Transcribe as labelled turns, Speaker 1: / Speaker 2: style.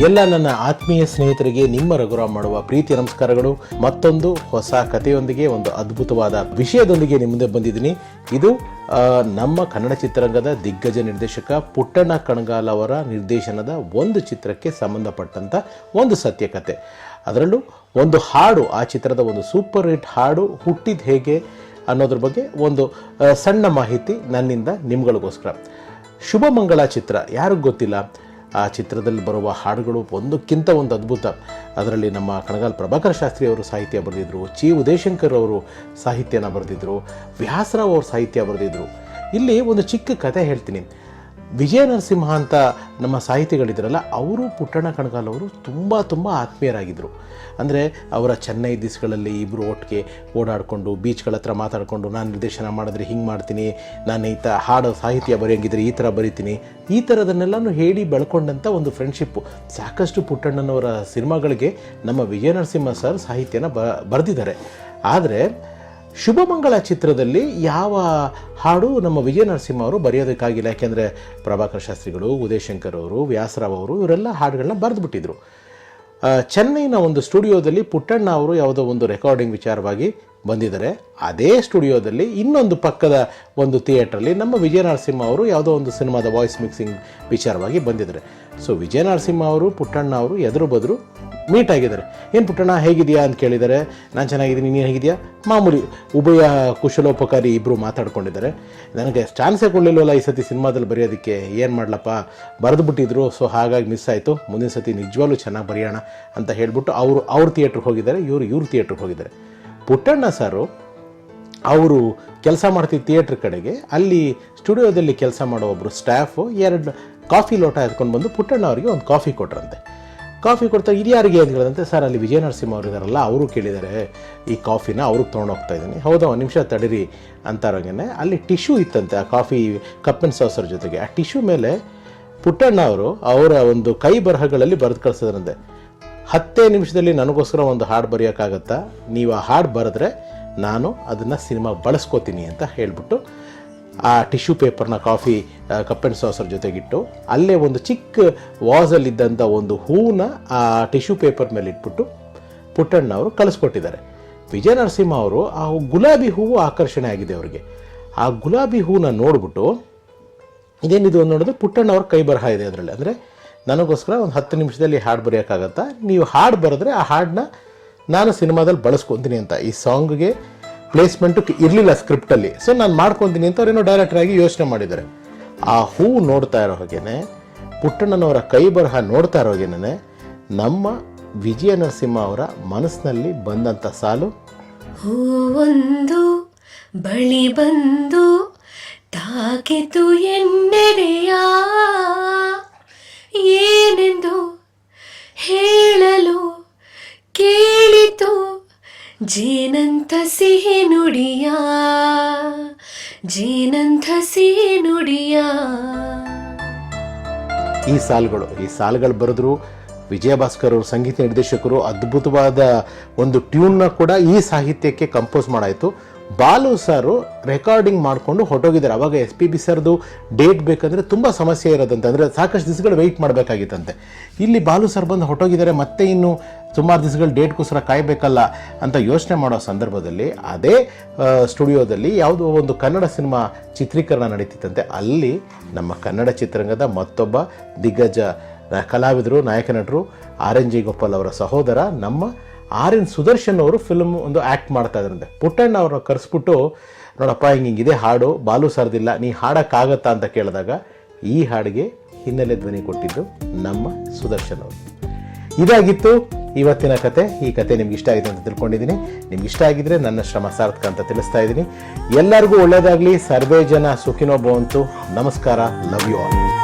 Speaker 1: ಎಲ್ಲ ನನ್ನ ಆತ್ಮೀಯ ಸ್ನೇಹಿತರಿಗೆ ನಿಮ್ಮ ರಘುರಾಮ್ ಮಾಡುವ ಪ್ರೀತಿ ನಮಸ್ಕಾರಗಳು. ಮತ್ತೊಂದು ಹೊಸ ಕಥೆಯೊಂದಿಗೆ ಒಂದು ಅದ್ಭುತವಾದ ವಿಷಯದೊಂದಿಗೆ ನಿಮ್ಮ ಮುಂದೆ ಬಂದಿದ್ದೀನಿ. ಇದು ನಮ್ಮ ಕನ್ನಡ ಚಿತ್ರರಂಗದ ದಿಗ್ಗಜ ನಿರ್ದೇಶಕ ಪುಟ್ಟಣ್ಣ ಕಣಗಾಲ್ ಅವರ ನಿರ್ದೇಶನದ ಒಂದು ಚಿತ್ರಕ್ಕೆ ಸಂಬಂಧಪಟ್ಟಂಥ ಒಂದು ಸತ್ಯಕಥೆ. ಅದರಲ್ಲೂ ಒಂದು ಹಾಡು, ಆ ಚಿತ್ರದ ಒಂದು ಸೂಪರ್ ಹಿಟ್ ಹಾಡು ಹುಟ್ಟಿದ ಹೇಗೆ ಅನ್ನೋದ್ರ ಬಗ್ಗೆ ಒಂದು ಸಣ್ಣ ಮಾಹಿತಿ ನನ್ನಿಂದ ನಿಮ್ಗಳಿಗೋಸ್ಕರ. ಶುಭ ಮಂಗಳ ಚಿತ್ರ ಯಾರಿಗೂ ಗೊತ್ತಿಲ್ಲ. ಆ ಚಿತ್ರದಲ್ಲಿ ಬರುವ ಹಾಡುಗಳು ಒಂದಕ್ಕಿಂತ ಒಂದು ಅದ್ಭುತ. ಅದರಲ್ಲಿ ನಮ್ಮ ಕಣಗಾಲ್ ಪ್ರಭಾಕರ್ ಶಾಸ್ತ್ರಿ ಅವರು ಸಾಹಿತ್ಯ ಬರೆದಿದ್ರು, ಚಿ ಉದಯಶಂಕರ್ ಅವರು ಸಾಹಿತ್ಯನ ಬರೆದಿದ್ರು, ವ್ಯಾಸರಾವ್ ಅವರು ಸಾಹಿತ್ಯ ಬರೆದಿದ್ರು. ಇಲ್ಲಿ ಒಂದು ಚಿಕ್ಕ ಕಥೆ ಹೇಳ್ತೀನಿ. ವಿಜಯ ನರಸಿಂಹ ಅಂತ ನಮ್ಮ ಸಾಹಿತಿಗಳಿದ್ರಲ್ಲ, ಅವರು ಪುಟ್ಟಣ್ಣ ಕಣಗಾಲ್ ಅವರು ತುಂಬ ಆತ್ಮೀಯರಾಗಿದ್ದರು. ಅಂದರೆ ಅವರ ಚೆನ್ನೈ ದಿವಸಗಳಲ್ಲಿ ಇಬ್ಬರು ಒಟ್ಟಿಗೆ ಓಡಾಡಿಕೊಂಡು ಬೀಚ್ಗಳ ಹತ್ರ ಮಾತಾಡಿಕೊಂಡು, ನಾನು ನಿರ್ದೇಶನ ಮಾಡಿದ್ರೆ ಹಿಂಗೆ ಮಾಡ್ತೀನಿ, ನಾನು ಈ ಹಾಡು ಸಾಹಿತ್ಯ ಬರೆಯೋಂಗಿದ್ರೆ ಈ ಥರ ಬರಿತೀನಿ, ಈ ಥರದನ್ನೆಲ್ಲನೂ ಹೇಳಿ ಬೆಳ್ಕೊಂಡಂಥ ಒಂದು ಫ್ರೆಂಡ್ಶಿಪ್ಪು. ಸಾಕಷ್ಟು ಪುಟ್ಟಣ್ಣನವರ ಸಿನಿಮಾಗಳಿಗೆ ನಮ್ಮ ವಿಜಯ ನರಸಿಂಹ ಸರ್ ಸಾಹಿತ್ಯನ ಬರೆದಿದ್ದಾರೆ. ಆದರೆ ಶುಭ ಮಂಗಳ ಚಿತ್ರದಲ್ಲಿ ಯಾವ ಹಾಡು ನಮ್ಮ ವಿಜಯ ನರಸಿಂಹ ಅವರು ಬರೆಯೋದಕ್ಕಾಗಿಲ್ಲ. ಯಾಕೆಂದರೆ ಪ್ರಭಾಕರ್ ಶಾಸ್ತ್ರಿಗಳು, ಉದಯಶಂಕರ್ ಅವರು, ವ್ಯಾಸರಾವ್ ಅವರು ಇವರೆಲ್ಲ ಹಾಡುಗಳನ್ನ ಬರೆದುಬಿಟ್ಟಿದ್ರು. ಚೆನ್ನೈನ ಒಂದು ಸ್ಟುಡಿಯೋದಲ್ಲಿ ಪುಟ್ಟಣ್ಣ ಅವರು ಯಾವುದೋ ಒಂದು ರೆಕಾರ್ಡಿಂಗ್ ವಿಚಾರವಾಗಿ ಬಂದಿದ್ದಾರೆ. ಅದೇ ಸ್ಟುಡಿಯೋದಲ್ಲಿ ಇನ್ನೊಂದು ಪಕ್ಕದ ಒಂದು ಥಿಯೇಟ್ರಲ್ಲಿ ನಮ್ಮ ವಿಜಯ ನರಸಿಂಹ ಅವರು ಯಾವುದೋ ಒಂದು ಸಿನಿಮಾದ ವಾಯ್ಸ್ ಮಿಕ್ಸಿಂಗ್ ವಿಚಾರವಾಗಿ ಬಂದಿದ್ದಾರೆ. ಸೊ ವಿಜಯ ನರಸಿಂಹ ಅವರು ಪುಟ್ಟಣ್ಣ ಅವರು ಎದುರು ಬದರು ಮೀಟ್ ಆಗಿದ್ದಾರೆ. ಏನು ಪುಟ್ಟಣ್ಣ ಹೇಗಿದೆಯಾ ಅಂತ ಕೇಳಿದ್ದಾರೆ. ನಾನು ಚೆನ್ನಾಗಿದ್ದೀನಿ, ನೀನು ಹೇಗಿದೆಯಾ, ಮಾಮೂಲಿ ಉಭಯ ಕುಶಲೋಪಕಾರಿ ಇಬ್ಬರು ಮಾತಾಡ್ಕೊಂಡಿದ್ದಾರೆ. ನನಗೆ ಚಾನ್ಸೇ ಕೊಡಲಿಲ್ವಲ್ಲ ಈ ಸತಿ ಸಿನಿಮಾದಲ್ಲಿ ಬರೆಯೋದಕ್ಕೆ, ಏನು ಮಾಡಲಪ್ಪ, ಬರೆದುಬಿಟ್ಟಿದ್ರು, ಸೊ ಹಾಗಾಗಿ ಮಿಸ್ ಆಯಿತು, ಮುಂದಿನ ಸತಿ ನಿಜವಾಗ್ಲೂ ಚೆನ್ನಾಗಿ ಬರೆಯೋಣ ಅಂತ ಹೇಳಿಬಿಟ್ಟು ಅವ್ರ ಥಿಯೇಟ್ರಿಗೆ ಹೋಗಿದ್ದಾರೆ, ಇವ್ರ ಥಿಯೇಟ್ರಿಗೆ ಹೋಗಿದ್ದಾರೆ. ಪುಟ್ಟಣ್ಣ ಸಾರು ಅವರು ಕೆಲಸ ಮಾಡ್ತಿದ್ದ ಥಿಯೇಟ್ರ್ ಕಡೆಗೆ ಅಲ್ಲಿ ಸ್ಟುಡಿಯೋದಲ್ಲಿ ಕೆಲಸ ಮಾಡೋ ಒಬ್ಬರು ಸ್ಟಾಫು 2 ಕಾಫಿ ಲೋಟ ಎತ್ಕೊಂಡು ಬಂದು ಪುಟ್ಟಣ್ಣ ಅವರಿಗೆ ಒಂದು ಕಾಫಿ ಕೊಟ್ರಂತೆ. ಕಾಫಿ ಕೊಡ್ತಾರೆ. ಇದು ಯಾರಿಗೆ ಅಂತ ಹೇಳಿದಂತೆ, ಸರ್ ಅಲ್ಲಿ ವಿಜಯ ನರಸಿಂಹ ಅವರು ಇದ್ದಾರಲ್ಲ, ಅವರು ಕೇಳಿದ್ದಾರೆ ಈ ಕಾಫಿನ, ಅವ್ರಿಗೆ ತೊಗೊಂಡೋಗ್ತಾ ಇದ್ದೀನಿ. ಹೌದಾ, ಒಂದು ನಿಮಿಷ ತಡೀರಿ ಅಂತಾರೋಗೇನೆ ಅಲ್ಲಿ ಟಿಶ್ಯೂ ಇತ್ತಂತೆ ಆ ಕಾಫಿ ಕಪ್ ಆ್ಯಂಡ್ ಸಾಸರ್ ಜೊತೆಗೆ. ಆ ಟಿಶ್ಯೂ ಮೇಲೆ ಪುಟ್ಟಣ್ಣ ಅವರು ಅವರ ಒಂದು ಕೈ ಬರಹಗಳಲ್ಲಿ ಬರೆದು ಕಳಿಸಿದ್ರಂತೆ, 10 ನಿಮಿಷದಲ್ಲಿ ನನಗೋಸ್ಕರ ಒಂದು ಹಾಡು ಬರೆಯೋಕ್ಕಾಗತ್ತಾ, ನೀವು ಆ ಹಾಡು ಬರೆದ್ರೆ ನಾನು ಅದನ್ನು ಸಿನಿಮಾಗೆ ಬಳಸ್ಕೋತೀನಿ ಅಂತ ಹೇಳಿಬಿಟ್ಟು ಆ ಟಿಶ್ಯೂ ಪೇಪರ್ನ ಕಾಫಿ ಕಪ್ ಆ್ಯಂಡ್ ಸಾಸರ್ ಜೊತೆಗಿಟ್ಟು ಅಲ್ಲೇ ಒಂದು ಚಿಕ್ಕ ವಾಸಲ್ಲಿದ್ದಂಥ ಒಂದು ಹೂವನ್ನ ಆ ಟಿಶ್ಯೂ ಪೇಪರ್ ಮೇಲೆ ಇಟ್ಬಿಟ್ಟು ಪುಟ್ಟಣ್ಣ ಅವರು ಕಳಿಸ್ಕೊಟ್ಟಿದ್ದಾರೆ. ವಿಜಯ ನರಸಿಂಹ ಅವರು ಆ ಗುಲಾಬಿ ಹೂವು ಆಕರ್ಷಣೆ ಆಗಿದೆ ಅವರಿಗೆ. ಆ ಗುಲಾಬಿ ಹೂವನ್ನ ನೋಡಿಬಿಟ್ಟು ಇದೇನಿದು ಅಂತ ನೋಡಿದ್ರೆ ಪುಟ್ಟಣ್ಣ ಅವ್ರ ಕೈ ಬರಹ ಇದೆ ಅದರಲ್ಲಿ. ಅಂದರೆ ನನಗೋಸ್ಕರ ಒಂದು 10 ನಿಮಿಷದಲ್ಲಿ ಹಾಡು ಬರೆಯೋಕ್ಕಾಗತ್ತಾ, ನೀವು ಹಾಡು ಬರೆದ್ರೆ ಆ ಹಾಡನ್ನ ನಾನು ಸಿನಿಮಾದಲ್ಲಿ ಬಳಸ್ಕೊತೀನಿ ಅಂತ. ಈ ಸಾಂಗ್ಗೆ ಪ್ಲೇಸ್ಮೆಂಟು ಇರಲಿಲ್ಲ ಸ್ಕ್ರಿಪ್ಟಲ್ಲಿ, ಸೊ ನಾನು ಮಾಡ್ಕೊತೀನಿ ಅಂತ ಅವ್ರೇನೋ ಡೈರೆಕ್ಟ್ರಾಗಿ ಯೋಚನೆ ಮಾಡಿದ್ದಾರೆ. ಆ ಹೂವು ನೋಡ್ತಾ ಇರೋ ಹಾಗೇನೆ, ಪುಟ್ಟಣ್ಣನವರ ಕೈ ಬರಹ ನೋಡ್ತಾ ಇರೋ ಹಾಗೇನೆ ನಮ್ಮ ವಿಜಯ ನರಸಿಂಹ ಅವರ ಮನಸ್ಸಿನಲ್ಲಿ ಬಂದಂಥ ಸಾಲು,
Speaker 2: ಹೂವೊಂದು ಬಳಿ ಬಂದು ತಾಕಿತು ಎನ್ನೆದೆಯ, ಏನೆಂದು ಹೇಳಲು ಕೇಳಿತು ಜೇನಂತ ಸಿಹಿ ನುಡಿಯ, ಜೇನಂತ ಸಿಹಿ ನುಡಿಯ.
Speaker 1: ಈ ಸಾಲುಗಳು ಬರೆದ್ರು ವಿಜಯ ಭಾಸ್ಕರ್ ಅವರು ಸಂಗೀತ ನಿರ್ದೇಶಕರು. ಅದ್ಭುತವಾದ ಒಂದು ಟ್ಯೂನ್ನ ಕೂಡ ಈ ಸಾಹಿತ್ಯಕ್ಕೆ ಕಂಪೋಸ್ ಮಾಡಾಯಿತು. ಬಾಲು ಸಾರು ರೆಕಾರ್ಡಿಂಗ್ ಮಾಡಿಕೊಂಡು ಹೊರಟೋಗಿದ್ದಾರೆ. ಅವಾಗ SPB ಸರ್ದು ಡೇಟ್ ಬೇಕಂದರೆ ತುಂಬ ಸಮಸ್ಯೆ ಇರೋದಂತೆ, ಅಂದರೆ ಸಾಕಷ್ಟು ದಿವಸಗಳು ವೆಯ್ಟ್ ಮಾಡಬೇಕಾಗಿತ್ತಂತೆ. ಇಲ್ಲಿ ಬಾಲು ಸರ್ ಬಂದು ಹೊರಟೋಗಿದ್ದಾರೆ, ಮತ್ತೆ ಇನ್ನು ಸುಮಾರು ದಿವಸಗಳು ಡೇಟ್ಗೋಸ್ಕರ ಕಾಯಬೇಕಲ್ಲ ಅಂತ ಯೋಚನೆ ಮಾಡೋ ಸಂದರ್ಭದಲ್ಲಿ ಅದೇ ಸ್ಟುಡಿಯೋದಲ್ಲಿ ಯಾವುದೋ ಒಂದು ಕನ್ನಡ ಸಿನಿಮಾ ಚಿತ್ರೀಕರಣ ನಡೀತಿತ್ತಂತೆ. ಅಲ್ಲಿ ನಮ್ಮ ಕನ್ನಡ ಚಿತ್ರರಂಗದ ಮತ್ತೊಬ್ಬ ದಿಗ್ಗಜ ಕಲಾವಿದರು, ನಾಯಕ ನಟರು RNG ಗೋಪಾಲ್ ಅವರ ಸಹೋದರ ನಮ್ಮ RN ಸುದರ್ಶನ್ ಅವರು ಫಿಲ್ಮ್ ಒಂದು ಆ್ಯಕ್ಟ್ ಮಾಡ್ತಾ ಇದ್ರಂತೆ. ಪುಟ್ಟಣ್ಣ ಅವ್ರನ್ನ ಕರೆಸ್ಬಿಟ್ಟು, ನೋಡಪ್ಪ ಹಿಂಗಿದೆ ಹಾಡು, ಬಾಲು ಸರ್ದಿಲ್ಲ, ನೀ ಹಾಡೋಕ್ಕಾಗತ್ತಾ ಅಂತ ಕೇಳಿದಾಗ ಈ ಹಾಡಿಗೆ ಹಿನ್ನೆಲೆ ಧ್ವನಿ ಕೊಟ್ಟಿದ್ದು ನಮ್ಮ ಸುದರ್ಶನ್ ಅವರು. ಇದಾಗಿತ್ತು ಇವತ್ತಿನ ಕತೆ. ಈ ಕತೆ ನಿಮ್ಗೆ ಇಷ್ಟ ಆಗಿದೆ ಅಂತ ತಿಳ್ಕೊಂಡಿದ್ದೀನಿ. ನಿಮ್ಗೆ ಇಷ್ಟ ಆಗಿದ್ರೆ ನನ್ನ ಶ್ರಮ ಸಾರ್ಥಕ ಅಂತ ತಿಳಿಸ್ತಾ ಇದ್ದೀನಿ. ಎಲ್ಲರಿಗೂ ಒಳ್ಳೆಯದಾಗಲಿ. ಸರ್ವೇ ಜನ ಸುಖಿನೋ ಭವಂತು. ನಮಸ್ಕಾರ. Love you all.